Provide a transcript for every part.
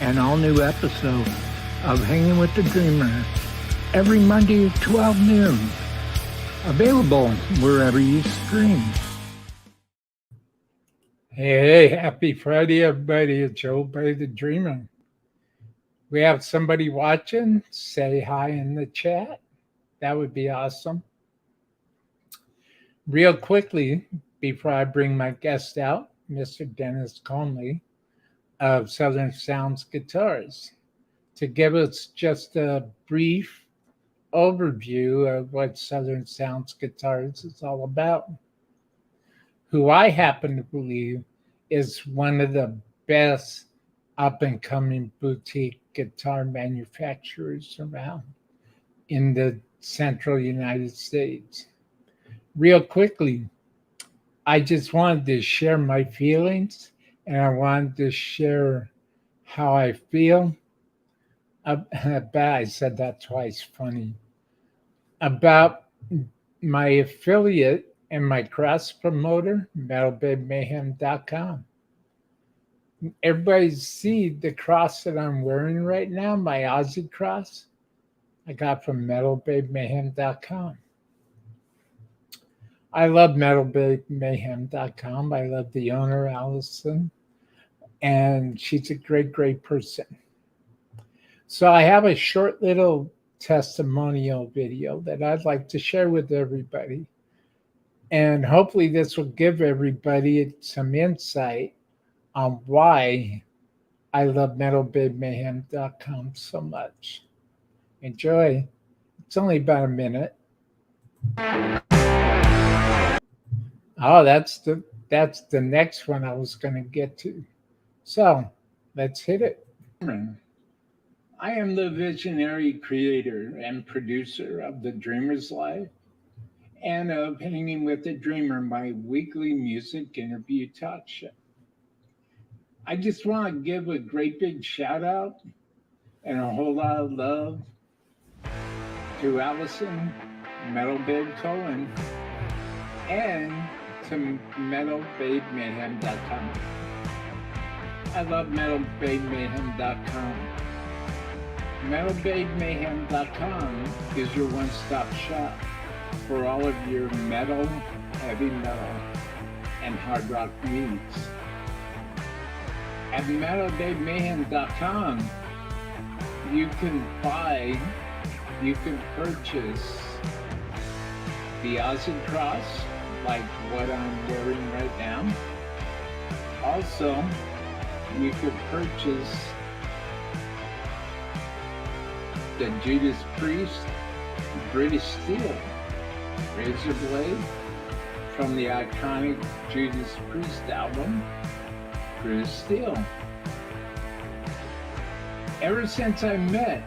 an all-new episode of Hanging with the Dreamer every Monday at 12 noon. Available wherever you stream. Hey, happy Friday, everybody. It's Joe by the Dreamer. We have somebody watching. Say hi in the chat. That would be awesome. Real quickly, before I bring my guest out, Mr. Dennis Conley of Southern Sounds Guitars, to give us just a brief overview of what Southern Sounds Guitars is all about, who I happen to believe is one of the best up-and-coming boutique guitar manufacturers around in the central United States. Real quickly, I just wanted to share my feelings, and I wanted to share how I feel. I said that twice, funny. About my affiliate and my cross promoter, metalbabemayhem.com. Everybody see the cross that I'm wearing right now, my Aussie cross? I got from metalbabemayhem.com. I love metalbabemayhem.com. I love the owner, Allison, and she's a great, great person. So I have a short little testimonial video that I'd like to share with everybody. And hopefully this will give everybody some insight on why I love metalbabemayhem.com so much. Enjoy. It's only about a minute. Oh, that's the next one I was going to get to. So let's hit it. I am the visionary creator and producer of The Dreamer's Life and of Hanging with the Dreamer, my weekly music interview talk show. I just want to give a great big shout out and a whole lot of love to Allison, Metal Babe Cohen, and to metalbabemayhem.com. I love metalbabemayhem.com. metalbabemayhem.com is your one-stop shop for all of your metal, heavy metal, and hard rock needs. At metalbabemayhem.com, you can purchase the Aussie Cross, like what I'm wearing right now. Also, you could purchase the Judas Priest British Steel razor blade from the iconic Judas Priest album, British Steel. Ever since I met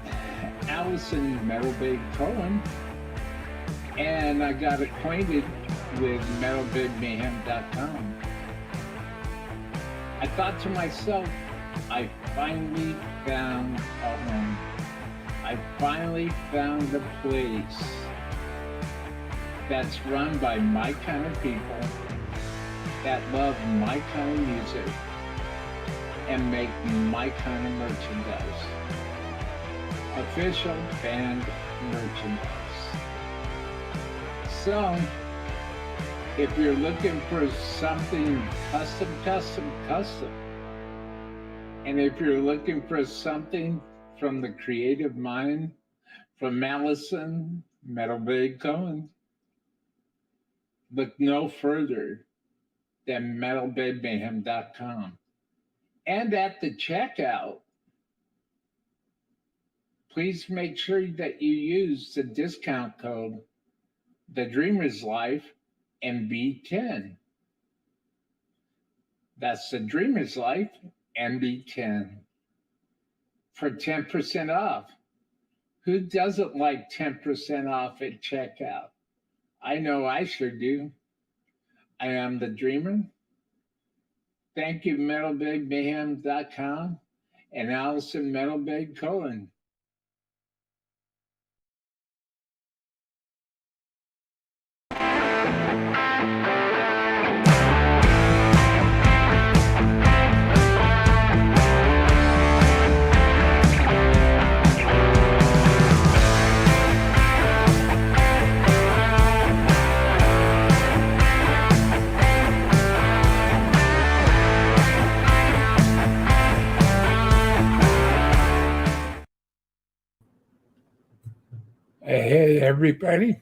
Allison Metal Babe Cohen and I got acquainted with metalbabemayhem.com, I thought to myself, I finally found a home. I finally found a place that's run by my kind of people that love my kind of music and make my kind of merchandise. Official band merchandise. So, if you're looking for something custom, and if you're looking for something from the creative mind from Allison Metal Babe Cohen, look no further than metalbabemayhem.com. And at the checkout, please make sure that you use the discount code The Dreamer's Life MB10. That's The Dreamer's Life MB10 for 10% off. Who doesn't like 10% off at checkout? I know I sure do. I am the Dreamer. Thank you, metalbabemayhem.com and Allison Metal Babe Cohen. Hey, everybody.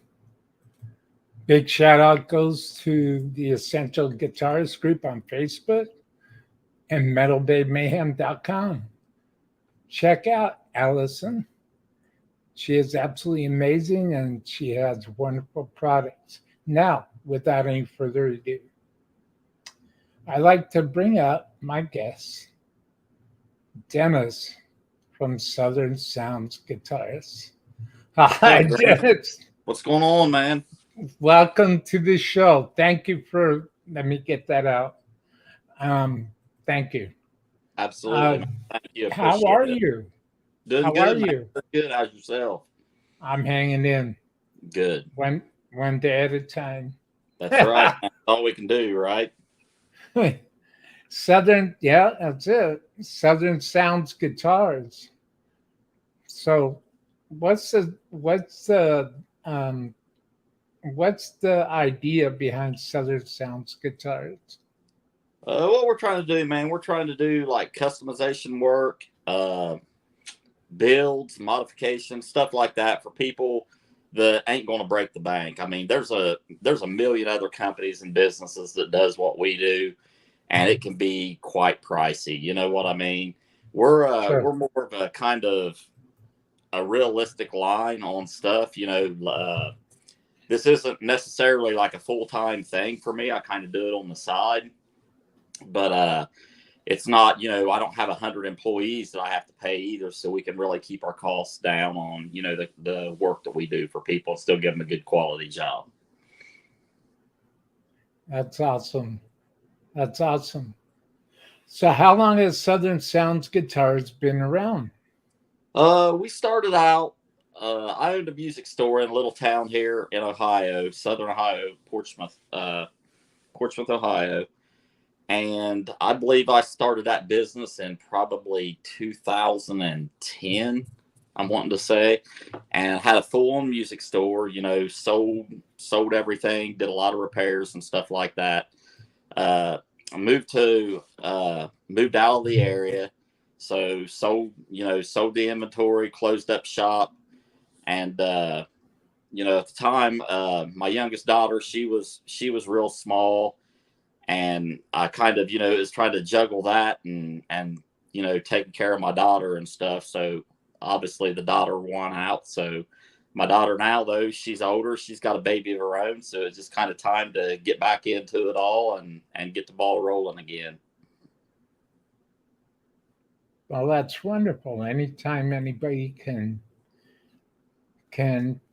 Big shout out goes to the Essential Guitarist group on Facebook and metalbaymayhem.com. Check out Allison. She is absolutely amazing and she has wonderful products. Now, without any further ado, I'd like to bring up my guest, Dennis from Southern Sounds Guitarists. Hi, Up, Greg? Dennis. What's going on, man? Welcome to the show. Thank you for, let me get that out. Um, Thank you. Absolutely, Uh, man. Thank you. how Appreciate are it. you? Doing How are good, man. you? Doing good. How's yourself? I'm hanging in Good. one day at a time. That's right. That's all we can do, right? Southern, yeah, that's it. Southern Sounds Guitars. So, um, what's the idea behind Southern Sounds Guitars? What we're trying to do, man, we're trying to do like customization work, builds, modifications, stuff like that for people that ain't going to break the bank. I mean, there's a million other companies and businesses that does what we do, and it can be quite pricey. You know what I mean? Sure. We're more of a kind of a realistic line on stuff. This isn't necessarily like a full time thing for me. I kind of do it on the side, but it's not. I don't have 100 employees that I have to pay either, so we can really keep our costs down on the work that we do for people and still give them a good quality job. That's awesome. That's awesome. So, how long has Southern Sounds Guitars been around? We started out. I owned a music store in a little town here in Ohio, Southern Ohio, Portsmouth, Ohio. And I believe I started that business in probably 2010. I'm wanting to say, and had a full-on music store. Sold everything, did a lot of repairs and stuff like that. I moved out of the area, so sold the inventory, closed up shop, and at the time, my youngest daughter, she was real small, and I kind of was trying to juggle that and taking care of my daughter and stuff. So obviously the daughter won out. So my daughter now, though, she's older, she's got a baby of her own, so it's just kind of time to get back into it all and get the ball rolling again. Well, that's wonderful. Anytime anybody can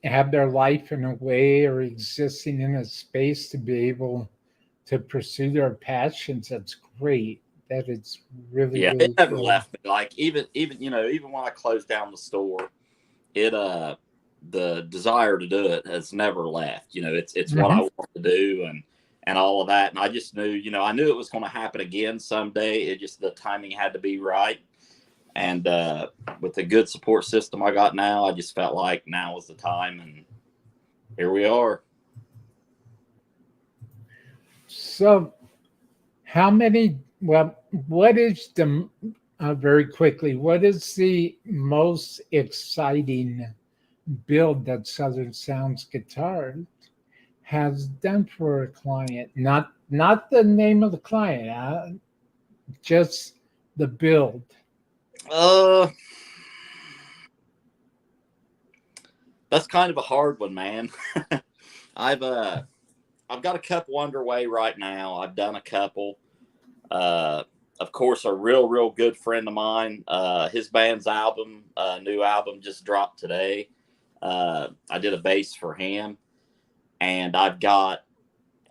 have their life in a way or existing in a space to be able to pursue their passions, that's great. That is really, Yeah, it really never cool. left me. Like even when I closed down the store, it the desire to do it has never left. It's what I Hmm. want to do and all of that. And I just knew, I knew it was going to happen again someday. It just the timing had to be right. And with the good support system I got now, I just felt like now was the time, and here we are. So, how many, well, what is the, very quickly, what is the most exciting build that Southern Sounds Guitar has done for a client? Not the name of the client, just the build. Uh, that's kind of a hard one, man. I've uh I've got a couple underway right now. I've done a couple. Uh, of course, a real good friend of mine. His band's new album just dropped today. I did a bass for him, and I've got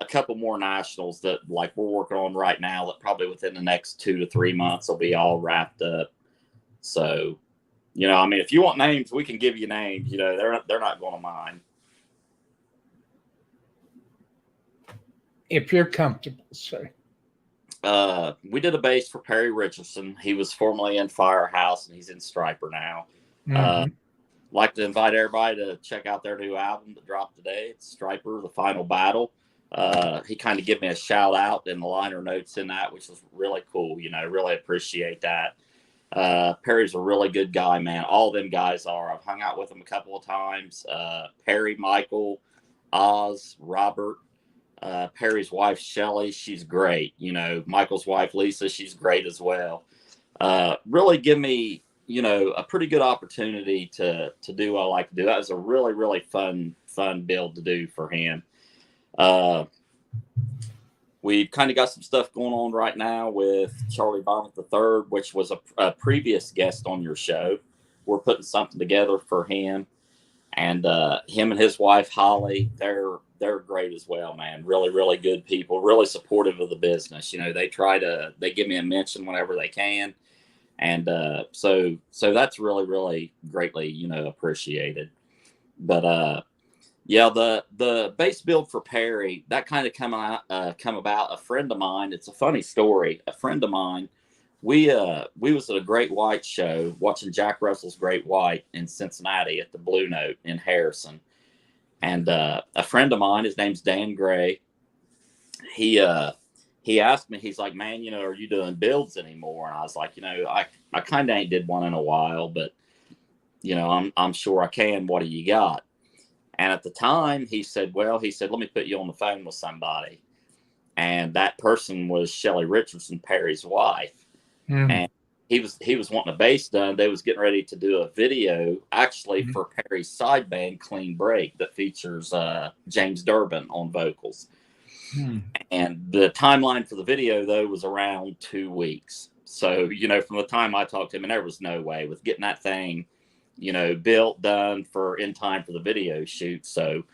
a couple more nationals that like we're working on right now. That probably within the next 2 to 3 months will be all wrapped up. So, I mean, if you want names, we can give you names. They're not going to mind. If you're comfortable, sir. We did a bass for Perry Richardson. He was formerly in Firehouse, and he's in Striper now. Uh, Hmm. like to invite everybody to check out their new album that dropped today. It's Striper, The Final Battle. He kind of gave me a shout out in the liner notes in that, which was really cool. Really appreciate that. Perry's a really good guy, man. All them guys are. I've hung out with him a couple of times. Perry, Michael, Oz, Robert, Perry's wife, Shelly, she's great. You know, Michael's wife, Lisa, she's great as well. Really give me, you know, a pretty good opportunity to do what I like to do. That was a really, really fun build to do for him. We've kind of got some stuff going on right now with Charlie Bonnet III, which was a previous guest on your show. We're putting something together for him, and him and his wife Holly. They're great as well, man. Really, really good people. Really supportive of the business. You know, they give me a mention whenever they can, and so that's really, really greatly, you know, appreciated. But yeah, the base build for Perry, that kind of come about. A friend of mine, it's a funny story. A friend of mine, we was at a Great White show watching Jack Russell's Great White in Cincinnati at the Blue Note in Harrison. And a friend of mine, his name's Dan Gray, he asked me, he's like, man, you know, are you doing builds anymore? And I was like, you know, I kind of ain't did one in a while, but you know, I'm sure I can. What do you got? And at the time, he said, let me put you on the phone with somebody. And that person was Shelly Richardson, Perry's wife. And he was wanting a bass done. They was getting ready to do a video, actually, for Perry's side band, Clean Break, that features James Durbin on vocals. And the timeline for the video, though, was around 2 weeks. So, you know, from the time I talked to him, and there was no way with getting that thing, you know, built, done in time for the video shoot. So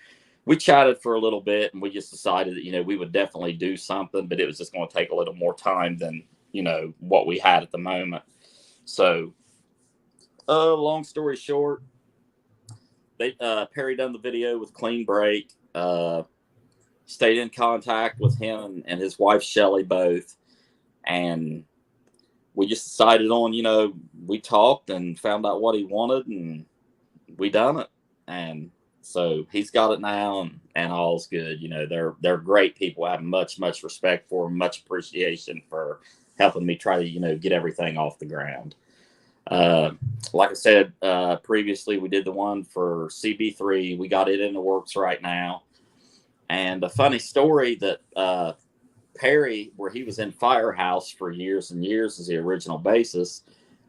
we chatted for a little bit, and we just decided that, you know, we would definitely do something, but it was just going to take a little more time than, you know, what we had at the moment. So long story short, Perry done the video with Clean Break, stayed in contact with him and his wife, Shelly, both. And we just decided on, you know, we talked and found out what he wanted, and we done it. And so he's got it now, and all's good. You know, they're great people. I have much respect for them, much appreciation for helping me try to, you know, get everything off the ground. Like I said, previously, we did the one for CB3. We got it in the works right now. And a funny story that Perry, where he was in Firehouse for years and years as the original bassist,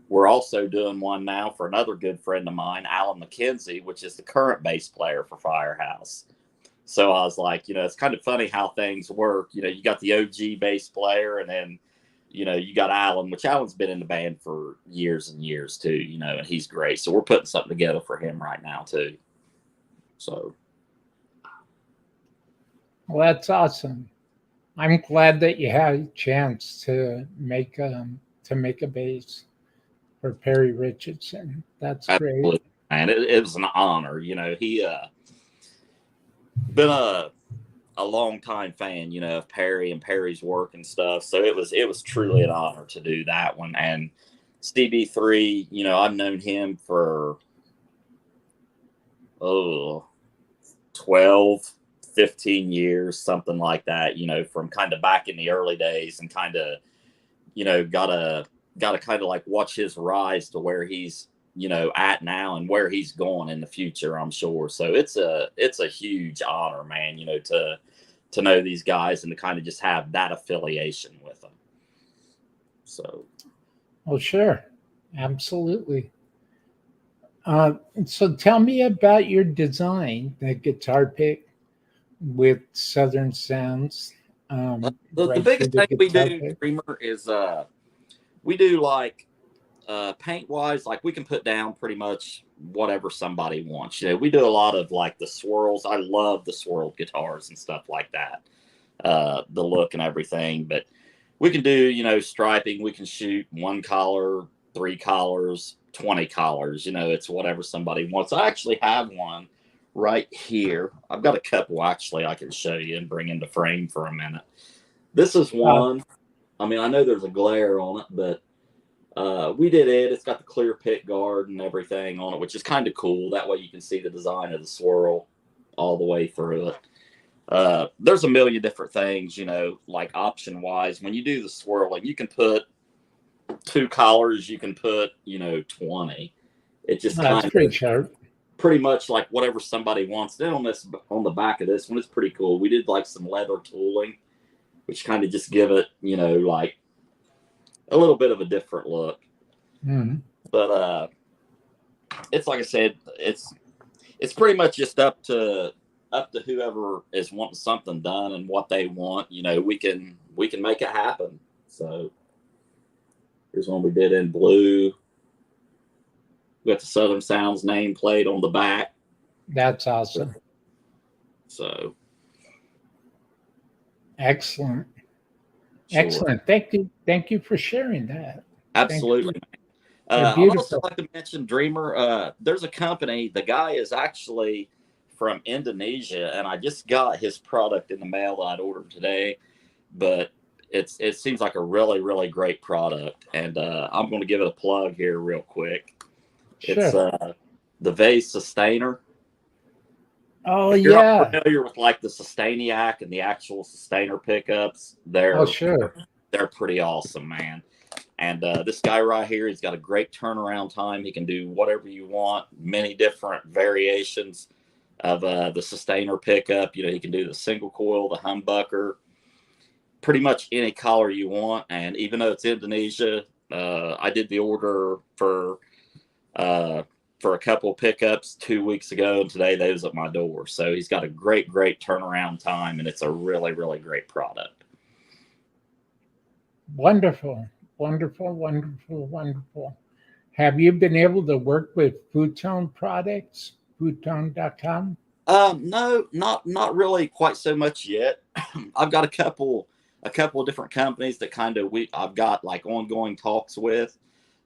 we're also doing one now for another good friend of mine, Alan McKenzie, which is the current bass player for Firehouse. So I was like, you know, it's kind of funny how things work. You know, you got the OG bass player, and then, you know, you got Alan, which Alan's been in the band for years and years too, you know, and he's great. So we're putting something together for him right now too. So. Well, that's awesome. I'm glad that you had a chance to make a bass for Perry Richardson. That's Absolutely. great. And it was an honor. You know, he been a long time fan, you know, of Perry and Perry's work and stuff. So it was truly an honor to do that one. And Stevie 3, you know, I've known him for 12, 15 years, something like that, you know, from kind of back in the early days, and kind of, you know, gotta kind of like watch his rise to where he's, you know, at now and where he's going in the future, I'm sure. So it's a huge honor, man, you know, to know these guys and to kind of just have that affiliation with them. So. Well, sure. Absolutely. So tell me about your design, the guitar pick with Southern Sounds. The Right biggest through the thing we guitar do, pick. Dreamer, is we do like paint wise, like we can put down pretty much whatever somebody wants. You know, we do a lot of like the swirls. I love the swirled guitars and stuff like that, the look and everything. But we can do, you know, striping. We can shoot 1 collar, 3 collars, 20 collars. You know, it's whatever somebody wants. I actually have one right here. I've got a couple actually I can show you and bring into frame for a minute. This is one. I mean, I know there's a glare on it, but we did it. It's got the clear pick guard and everything on it, which is kind of cool. That way you can see the design of the swirl all the way through it. There's a million different things, you know, like option wise. When you do the swirling, you can put 2 collars, you can put, 20. It just That's kind pretty of sharp. pretty much like whatever somebody wants. Then on the back of this one, it's pretty cool. We did like some leather tooling, which kind of just give it, like a little bit of a different look. Mhm. But it's like I said, it's pretty much just up to whoever is wanting something done and what they want. We can make it happen. So here's one we did in blue. We got the Southern Sounds nameplate on the back. That's awesome. So Excellent. sure. Excellent. Thank you for sharing that. Absolutely. They're I'd also beautiful. like to mention Dreamer. There's a company. The guy is actually from Indonesia, and I just got his product in the mail that I'd ordered today. But it seems like a really, really great product, and I'm going to give it a plug here real quick. It's Sure. the Vase Sustainer. Oh, If you're not yeah. familiar with like the Sustainiac and the actual Sustainer pickups, Oh, sure. they're pretty awesome, man. And this guy right here, he's got a great turnaround time. He can do whatever you want, many different variations of the Sustainer pickup. He can do the single coil, the humbucker, pretty much any collar you want. And even though it's Indonesia, I did the order for a couple pickups 2 weeks ago, and today they was at my door. So he's got a great turnaround time, and it's a really, really great product. Wonderful. Wonderful, wonderful, wonderful. Have you been able to work with Futon products? Futon.com? No, not really quite so much yet. I've got a couple of different companies that I've got like ongoing talks with.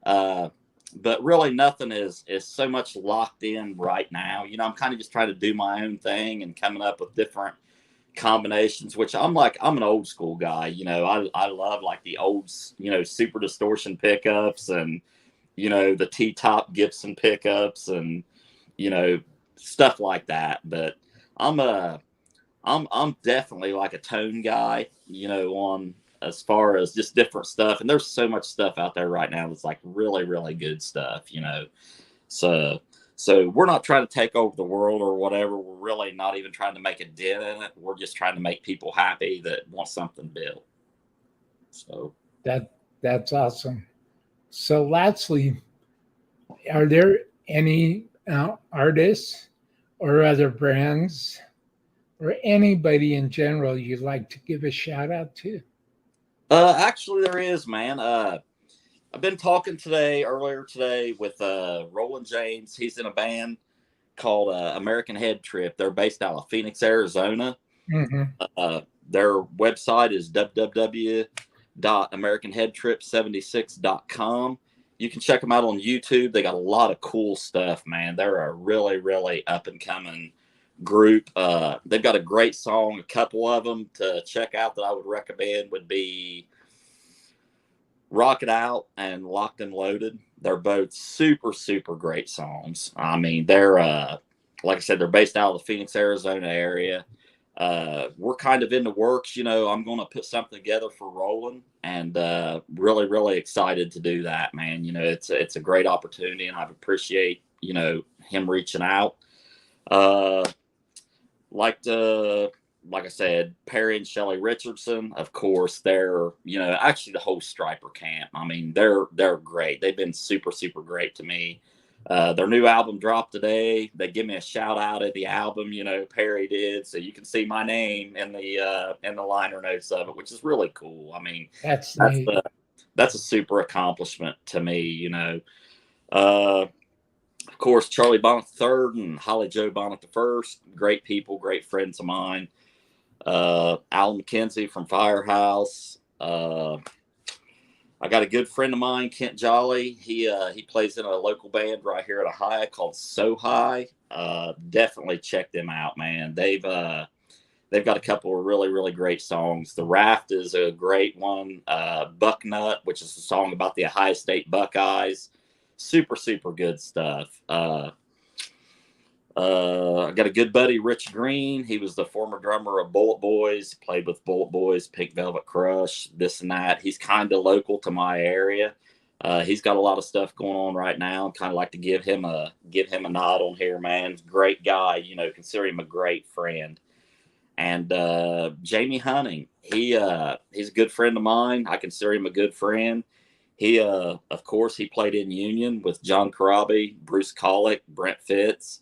But really nothing is so much locked in right now. I'm kind of just trying to do my own thing and coming up with different combinations, which I'm an old school guy. I love like the old, super distortion pickups and, the T-top Gibson pickups and, stuff like that. But I'm definitely like a tone guy, on as far as just different stuff. And there's so much stuff out there right now that's like really, really good stuff, So we're not trying to take over the world or whatever. We're really not even trying to make a dent in it. We're just trying to make people happy that want something built. So That's awesome. So, lastly, are there any artists or other brands or anybody in general you'd like to give a shout out to? actually there is, man. I've been talking earlier today with Roland James. He's in a band called American Head Trip. They're based out of Phoenix, Arizona. Mhm. Their website is www.americanheadtrip76.com. You can check them out on YouTube. They got a lot of cool stuff, man. They're a really, really up and coming group. They've got a great song. A couple of them to check out that I would recommend would be Rock It Out and Locked and Loaded. They're both super, super great songs. I mean, they're like I said, they're based out of the Phoenix, Arizona area. We're kind of in the works. I'm going to put something together for Roland, and really, really excited to do that, man. It's a great opportunity, and I appreciate him reaching out. Like I said, Perry and Shelley Richardson, of course, they're actually the whole Striper camp. I mean, they're great. They've been super, super great to me. Their new album dropped today. They give me a shout out at the album, Perry did, so you can see my name in the liner notes of it, which is really cool. I mean, That's neat. that's a super accomplishment to me. Of course, Charlie Bonnet III and Holly Joe Bonnet I, great people, great friends of mine. Alan McKenzie from Firehouse. I got a good friend of mine, Kent Jolly. He plays in a local band right here at Ohio called So High. Definitely check them out, man. They've got a couple of really, really great songs. The Raft is a great one. Bucknut, which is a song about the Ohio State Buckeyes. Super, super good stuff. I got a good buddy, Rich Green. He was the former drummer of Bullet Boys, played with Bullet Boys, Pink Velvet Crush, this and that. He's kind of local to my area. He's got a lot of stuff going on right now. Kind of like to give him a nod on here, man. Great guy, you know, consider him a great friend. And Jamie Hunting, he's a good friend of mine. I consider him a good friend. He, of course, he played in Union with John Corabi, Bruce Colick, Brent Fitz.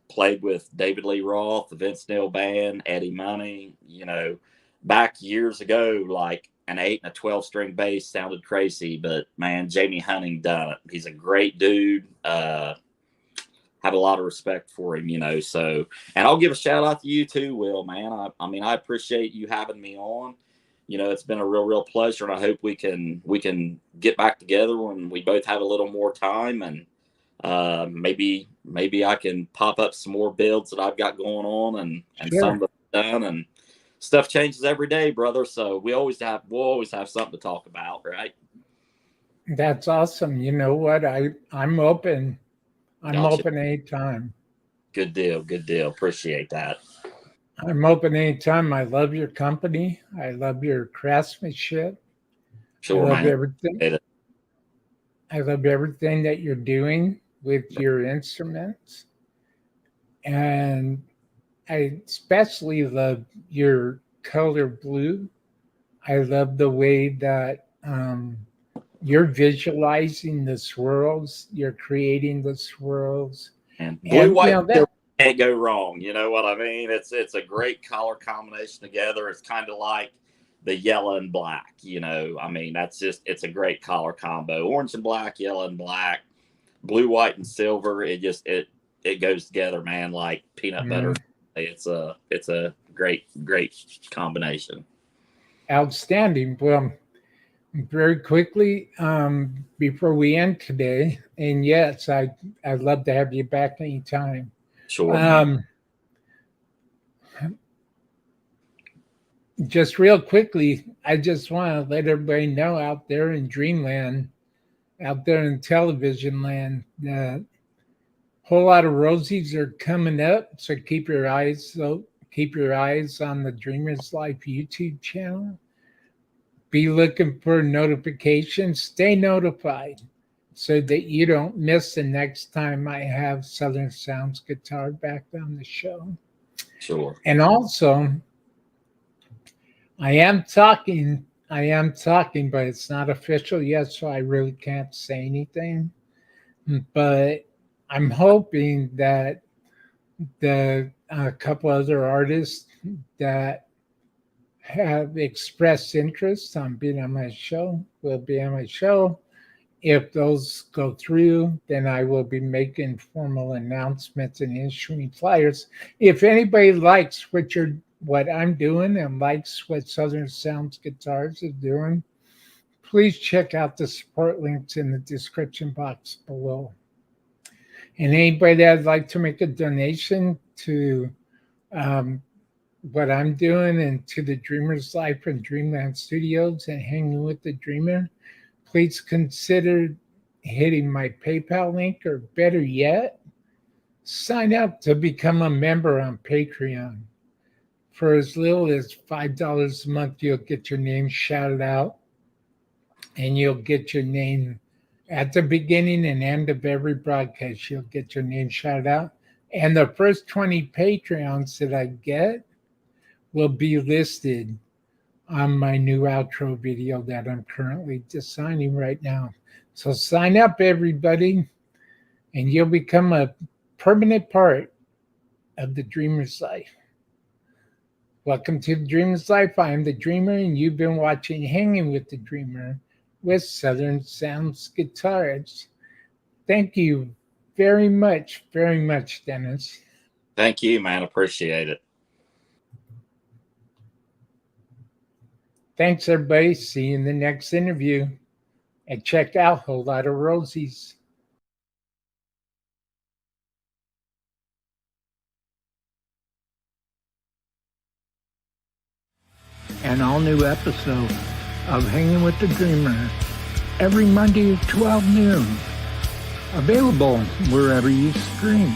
Played with David Lee Roth, the Vince Neil Band, Eddie Money. You know, back years ago, like an 8 and a 12 string bass sounded crazy, but man, Jamie Hunting done it. He's a great dude. Have a lot of respect for him, you know. So, and I'll give a shout out to you too, Will, man. I mean, I appreciate you having me on. You know, it's been a real pleasure, and I hope we can get back together when we both have a little more time, and maybe I can pop up some more builds that I've got going on, and Sure. some that I've done, and stuff changes every day, brother. So we'll always have something to talk about, right? That's awesome. You know what? I'm open. I'm Gotcha. open anytime. Good deal. Appreciate that. I'm open anytime. I love your company. I love your craftsmanship. Sure, I love man. everything. I love everything that you're doing with your instruments. And I especially love your color blue. I love the way that you're visualizing the swirls, you're creating the swirls. And blue, And, white, you know, that, can't go wrong. You know what I mean? It's a great color combination together. It's kind of like the yellow and black. You know, I mean, it's a great color combo. Orange and black, yellow and black, blue, white, and silver. It goes together, man, like peanut butter. It's a great combination. Outstanding. Well, very quickly, before we end today, and yes, I'd love to have you back anytime. Sure. Just real quickly, I just want to let everybody know out there in Dreamland, out there in television land, that whole lot of Rosies are coming up. So keep your eyes on the Dreamers Life YouTube channel. Be looking for notifications. Stay notified so that you don't miss the next time I have Southern Sounds Guitar back on the show. Sure. And also, I am talking, but it's not official yet, so I really can't say anything. But I'm hoping that the couple other artists that have expressed interest on being on my show will be on my show. If those go through, then I will be making formal announcements and issuing flyers. If anybody likes what I'm doing and likes what Southern Sounds Guitars is doing, please check out the support links in the description box below. And anybody that'd like to make a donation to what I'm doing and to the Dreamer's Life and Dreamland Studios and Hanging with the Dreamer, please consider hitting my PayPal link, or better yet, sign up to become a member on Patreon. For as little as $5 a month, you'll get your name shouted out, and you'll get your name at the beginning and end of every broadcast. You'll get your name shouted out. And the first 20 Patreons that I get will be listed on my new outro video that I'm currently designing right now. So sign up, everybody, and you'll become a permanent part of the Dreamer's Life. Welcome to the Dreamer's Life. I am the Dreamer, and you've been watching Hanging with the Dreamer with Southern Sounds Guitars. Thank you very much, Dennis. Thank you, man. Appreciate it. Thanks, everybody. See you in the next interview. And check out Whole Lot of Rosies. An all-new episode of Hanging with the Dreamer every Monday at 12 noon. Available wherever you stream.